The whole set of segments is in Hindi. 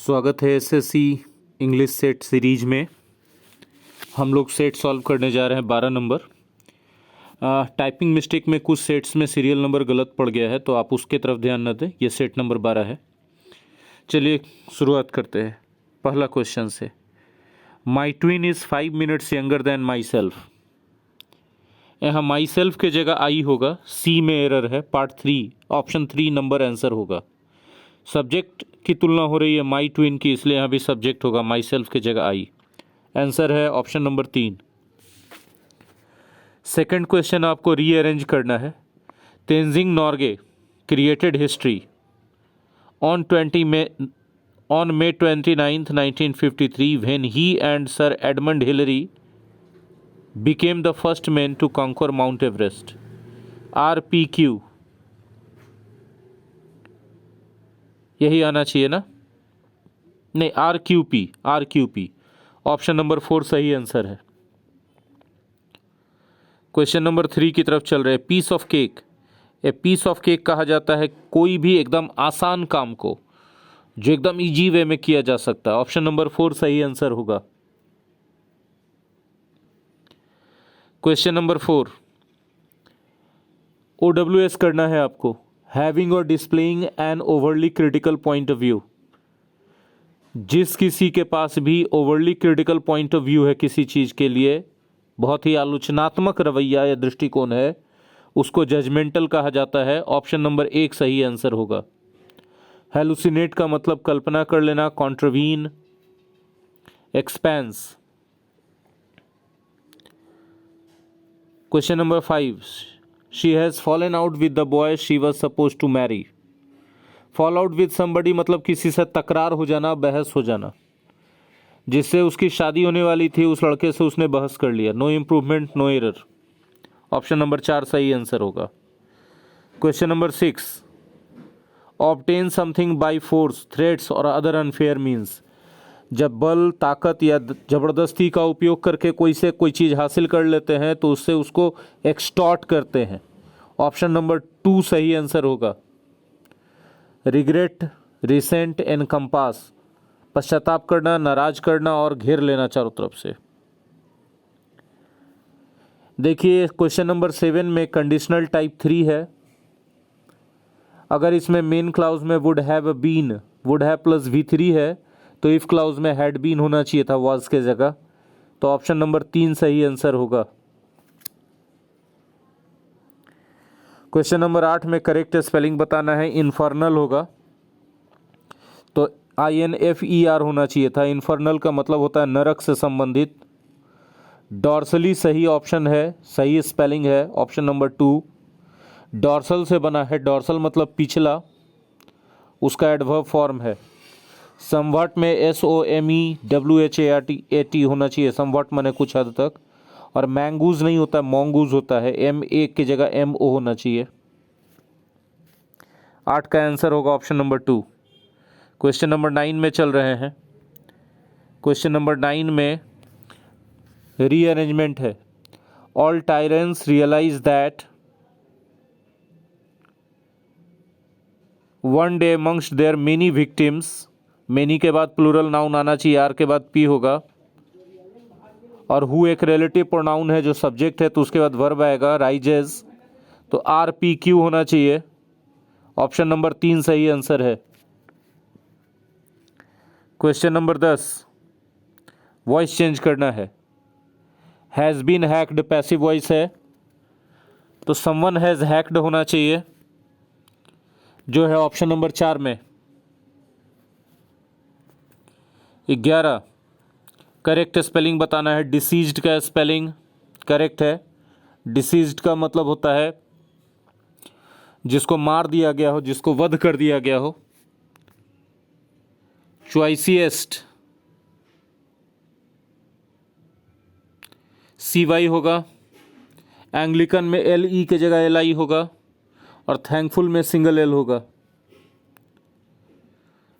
स्वागत है एसएससी इंग्लिश सेट सीरीज में। हम लोग सेट सॉल्व करने जा रहे हैं 12 नंबर। टाइपिंग मिस्टेक में कुछ सेट्स में सीरियल नंबर गलत पड़ गया है, तो आप उसके तरफ ध्यान न दें। ये सेट नंबर 12 है। चलिए शुरुआत करते हैं पहला क्वेश्चन से। My twin is 5 minutes younger than myself. यहाँ माई सेल्फ के जगह आई होगा, सी में एरर है। पार्ट 3 ऑप्शन 3 नंबर आंसर होगा। सब्जेक्ट की तुलना हो रही है माई ट्विन की, इसलिए यहाँ भी सब्जेक्ट होगा, माई सेल्फ की जगह आई। आंसर है ऑप्शन नंबर 3। सेकंड क्वेश्चन आपको रीअरेंज करना है। Tenzing Norgay created history on May 29th, 1953 when he and Sir Edmund Hillary became the first men to conquer Mount Everest. RPQ यही आना चाहिए ना? नहीं, RQP ऑप्शन नंबर 4 सही आंसर है। क्वेश्चन नंबर 3 की तरफ चल रहे हैं। Piece of cake, a piece of cake कहा जाता है कोई भी एकदम आसान काम को जो एकदम इजी वे में किया जा सकता है। ऑप्शन नंबर 4 सही आंसर होगा। क्वेश्चन नंबर 4 OWS करना है आपको। हैविंग और displaying an overly critical point of view. जिस किसी के पास भी overly critical point of view है किसी चीज़ के लिए, बहुत ही आलोचनात्मक रवैया या दृष्टिकोण है, उसको जजमेंटल कहा जाता है। ऑप्शन नंबर 1 सही आंसर होगा। हेलुसिनेट का मतलब कल्पना कर लेना, contravene, expense. Question number 5 she has fallen out with the boy she was suppose to marry. Fall out with somebody मतलब किसी से तकरार हो जाना, बहस हो जाना। जिससे उसकी शादी होने वाली थी उस लड़के से उसने बहस कर लिया। No improvement no error. Option number 4 सही आंसर होगा। Question number 6 obtain something by force, threats और अदर अनफेयर मीन्स। जब बल, ताकत या ज़बरदस्ती का उपयोग करके कोई से कोई चीज़ हासिल कर लेते हैं तो उससे उसको एक्सटॉर्ट करते हैं। ऑप्शन नंबर 2 सही आंसर होगा। रिग्रेट, रिसेंट, एनकम्पास पश्चाताप करना, नाराज करना और घेर लेना चारों तरफ से। देखिए क्वेश्चन नंबर 7 में कंडीशनल टाइप 3 है। अगर इसमें मेन क्लाउज में would have been, would have plus V3 है, तो इफ क्लाउज में हैड बीन होना चाहिए था वाज के जगह। तो ऑप्शन नंबर 3 सही आंसर होगा। क्वेश्चन नंबर 8 में करेक्ट स्पेलिंग बताना है। इन्फर्नल होगा तो INFER होना चाहिए था। इन्फर्नल का मतलब होता है नरक से संबंधित। डॉर्सली सही ऑप्शन है, सही स्पेलिंग है ऑप्शन नंबर 2। डॉर्सल से बना है, डॉर्सल मतलब पिछला, उसका एडवर्ब फॉर्म है। समवट में SOMEWHAT होना चाहिए। समवट माने कुछ हद तक। और मैंगूज नहीं होता, मोंगूज होता है। MA की जगह MO होना चाहिए। 8 का आंसर होगा ऑप्शन नंबर 2। क्वेश्चन नंबर 9 में चल रहे हैं। क्वेश्चन नंबर 9 में रीअरेंजमेंट है। All tyrants realise that one day amongst their many victims. Many के बाद प्लूरल नाउन आना चाहिए, आर के बाद पी होगा। और हु एक रिलेटिव प्रोनाउन है जो सब्जेक्ट है, तो उसके बाद वर्ब आएगा, राइजेस। तो RPQ होना चाहिए। ऑप्शन नंबर 3 सही आंसर है। क्वेश्चन नंबर 10 वॉइस चेंज करना है। Has been hacked passive voice है, तो समवन हैज़ हैक्ड होना चाहिए, जो है ऑप्शन नंबर 4 में। 11 करेक्ट स्पेलिंग बताना है। डिसीज्ड का स्पेलिंग करेक्ट है। डिसीज्ड का मतलब होता है जिसको मार दिया गया हो, जिसको वध कर दिया गया हो। चॉइसिएस्ट CY होगा। एंग्लिकन में LE के जगह LI होगा। और थैंकफुल में सिंगल L होगा।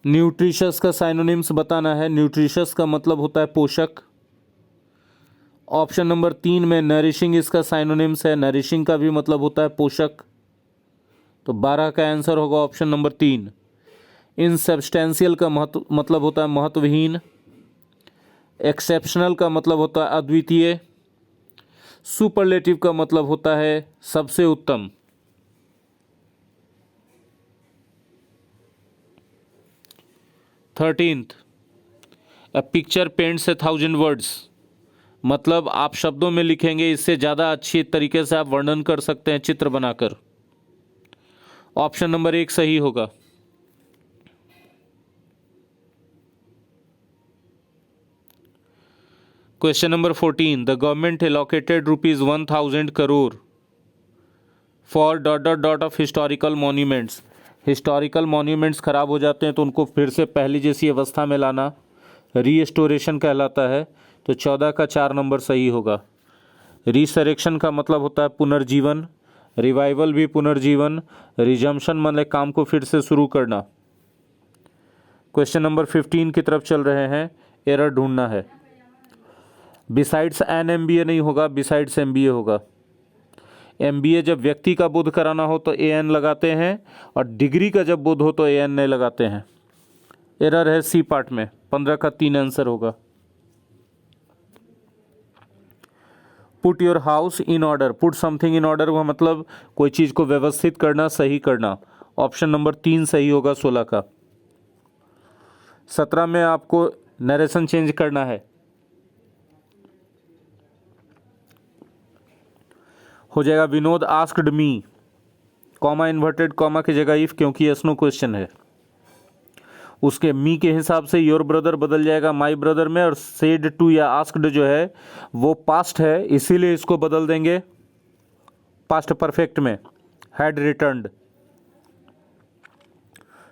न्यूट्रिशस का साइनोनिम्स बताना है। न्यूट्रिशस का मतलब होता है पोषक। ऑप्शन नंबर 3 में नरिशिंग इसका साइनोनिम्स है। नरिशिंग का भी मतलब होता है पोषक। तो 12 का आंसर होगा ऑप्शन नंबर 3। इनसब्सटेंशियल का मतलब होता है महत्वहीन। एक्सेप्शनल का मतलब होता है अद्वितीय। सुपरलेटिव का मतलब होता है सबसे उत्तम। Thirteenth, a picture paints 1,000 words, मतलब आप शब्दों में लिखेंगे, इससे ज़्यादा अच्छी तरीके से आप वर्णन कर सकते हैं चित्र बनाकर। ऑप्शन नंबर 1 सही होगा। Question number 14, the government allocated ₹1,000 crore for dot dot dot of historical monuments. Historical monuments खराब हो जाते हैं तो उनको फिर से पहली जैसी अवस्था में लाना रीस्टोरेशन कहलाता है। तो 14 का 4 नंबर सही होगा। रिसरेक्शन का मतलब होता है पुनर्जीवन, रिवाइवल भी पुनर्जीवन, रिजम्पशन मतलब काम को फिर से शुरू करना। क्वेश्चन नंबर 15 की तरफ चल रहे हैं, एरर ढूंढना है। बिसाइड्स एन MBA नहीं होगा, बिसाइड्स MBA होगा। MBA जब व्यक्ति का बोध कराना हो तो AN लगाते हैं, और डिग्री का जब बोध हो तो AN नहीं लगाते हैं। एरर है सी पार्ट में। 15 का 3 आंसर होगा। Put your house in order, put something in order का मतलब कोई चीज़ को व्यवस्थित करना, सही करना। ऑप्शन नंबर 3 सही होगा 16 का। 17 में आपको नरेशन चेंज करना है। हो जाएगा Vinod asked me, comma inverted comma की जगह इफ, क्योंकि यस नो क्वेश्चन है। उसके मी के हिसाब से योर ब्रदर बदल जाएगा माई ब्रदर में, और सेड टू या आस्क्ड जो है वो पास्ट है, इसीलिए इसको बदल देंगे पास्ट परफेक्ट में, हैड रिटर्न्ड।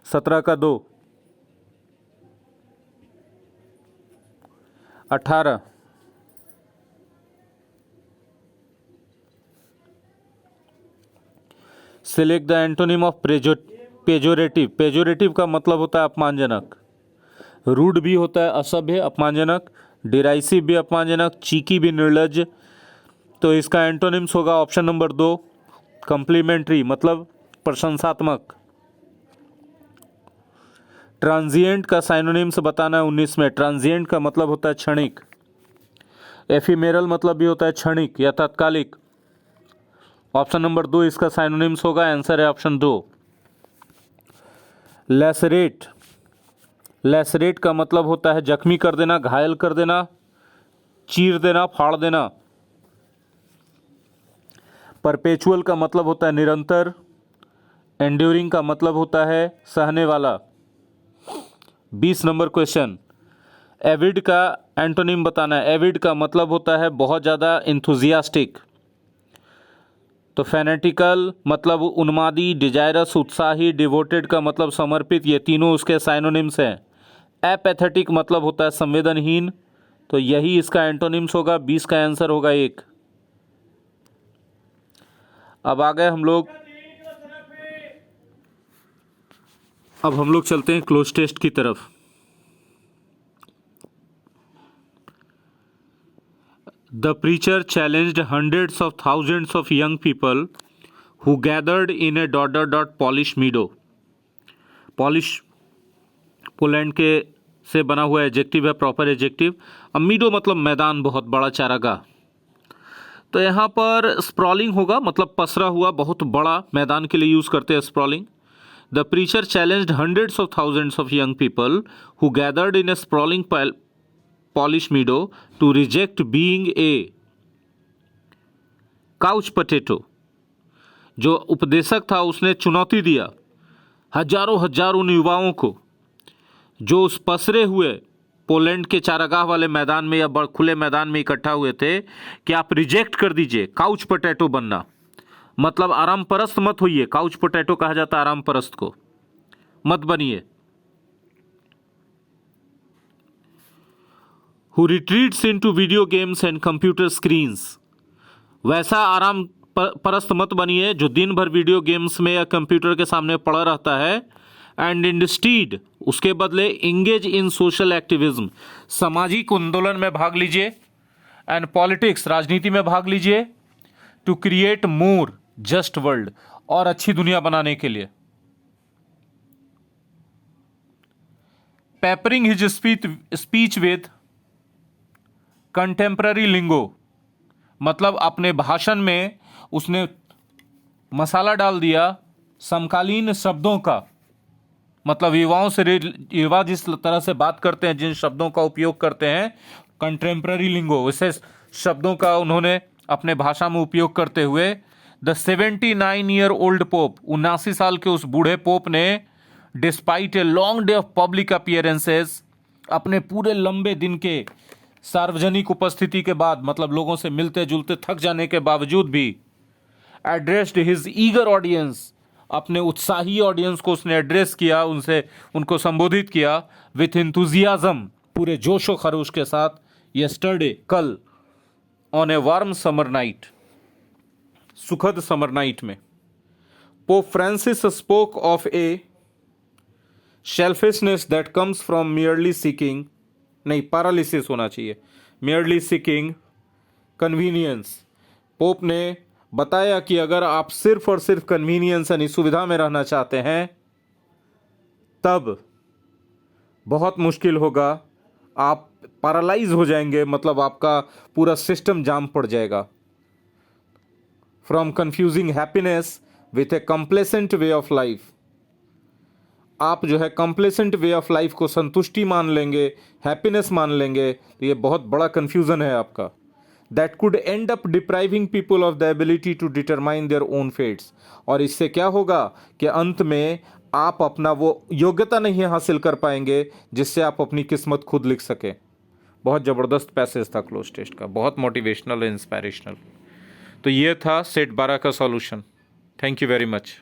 17 का 2। 18, select the antonym of pejorative. Pejorative का मतलब होता है अपमानजनक। रूड भी होता है असभ्य, अपमानजनक। डिराइसिव भी अपमानजनक, चीकी भी निर्लज। तो इसका एंटोनिम्स होगा ऑप्शन नंबर 2 कॉम्प्लीमेंट्री, मतलब प्रशंसात्मक। ट्रांजिएंट का साइनोनिम्स बताना है 19 में। ट्रांजिएंट का मतलब होता है क्षणिक। एफिमेरल मतलब भी होता है क्षणिक या तात्कालिक। ऑप्शन नंबर 2 इसका साइनोनिम्स होगा, आंसर है ऑप्शन 2। लैसरेट, लैसरेट का मतलब होता है जख्मी कर देना, घायल कर देना, चीर देना, फाड़ देना। परपेचुअल का मतलब होता है निरंतर। एंड्यूरिंग का मतलब होता है सहने वाला। 20 नंबर क्वेश्चन, एविड का एंटोनिम बताना है। एविड का मतलब होता है बहुत ज़्यादा इंथुजियास्टिक। तो फैनेटिकल मतलब उन्मादी, डिजायरस उत्साही, डिवोटेड का मतलब समर्पित, ये तीनों उसके साइनोनिम्स हैं। एपैथेटिक मतलब होता है संवेदनहीन। तो यही इसका एंटोनिम्स होगा। 20 का आंसर होगा 1। अब आ गए हम लोग, अब हम लोग चलते हैं क्लोज टेस्ट की तरफ। The preacher challenged hundreds of thousands of young people who gathered in a dot dot dot Polish meadow. Polish Poland के से बना हुआ एडजेक्टिव है, प्रॉपर एडजेक्टिव। अब मीडो मतलब मैदान, बहुत बड़ा चारागाह। तो यहाँ पर स्प्रॉलिंग होगा, मतलब पसरा हुआ बहुत बड़ा मैदान के लिए यूज़ करते हैं sprawling. The preacher challenged hundreds of thousands of young people who gathered in a sprawling Polish meadow to reject being a couch potato. जो उपदेशक था उसने चुनौती दिया हजारों हजारों उन युवाओं को जो उस पसरे हुए पोलैंड के चारागाह वाले मैदान में या खुले मैदान में इकट्ठा हुए थे कि आप रिजेक्ट कर दीजिए काउच पोटैटो बनना, मतलब आराम परस्त मत होइए। काउच पोटैटो कहा जाता है आराम परस्त को, मत बनिए। Who retreats into video games and computer screens. वैसा आराम परस्त मत बनिए जो दिन भर वीडियो गेम्स में या कंप्यूटर के सामने पड़ा रहता है। एंड इंस्टीड, उसके बदले इंगेज इन सोशल एक्टिविज्म, सामाजिक आंदोलन में भाग लीजिए। एंड पॉलिटिक्स, राजनीति में भाग लीजिए। To create more just world, और अच्छी दुनिया बनाने के लिए। Peppering his speech with contemporary lingo, मतलब अपने भाषण में उसने मसाला डाल दिया समकालीन शब्दों का, मतलब युवा जिस तरह से बात करते हैं, जिन शब्दों का उपयोग करते हैं, कंटेम्प्ररी लिंगो, वैसे शब्दों का उन्होंने अपने भाषा में उपयोग करते हुए द 79-year-old पोप, 79 साल के उस बूढ़े पोप ने despite a long day of public appearances, अपने पूरे लंबे दिन के सार्वजनिक उपस्थिति के बाद, मतलब लोगों से मिलते जुलते थक जाने के बावजूद भी, एड्रेस्ड हिज ईगर ऑडियंस, अपने उत्साही ऑडियंस को उसने एड्रेस किया, उनको संबोधित किया विथ इंथुजियाज्म, पूरे जोशो खरोश के साथ, यस्टरडे, कल, on a warm summer night, सुखद समर नाइट में। Pope Francis spoke of a selfishness that comes from merely seeking, नहीं पैरालिसिस होना चाहिए, मियरली सीकिंग कन्वीनियंस। पोप ने बताया कि अगर आप सिर्फ और सिर्फ कन्वीनियंस यानी सुविधा में रहना चाहते हैं तब बहुत मुश्किल होगा, आप पैरालाइज हो जाएंगे, मतलब आपका पूरा सिस्टम जाम पड़ जाएगा। From confusing happiness with A complacent way of life, आप जो है कंप्लेसेंट वे ऑफ लाइफ को संतुष्टि मान लेंगे, हैप्पीनेस मान लेंगे, तो ये बहुत बड़ा कंफ्यूजन है आपका। That could end up depriving people of the ability to determine their own fates, और इससे क्या होगा कि अंत में आप अपना वो योग्यता नहीं हासिल कर पाएंगे जिससे आप अपनी किस्मत खुद लिख सकें। बहुत ज़बरदस्त पैसेज था क्लोज टेस्ट का, बहुत मोटिवेशनल और इंस्पायरेशनल। तो ये था सेट 12 का solution. Thank you very much.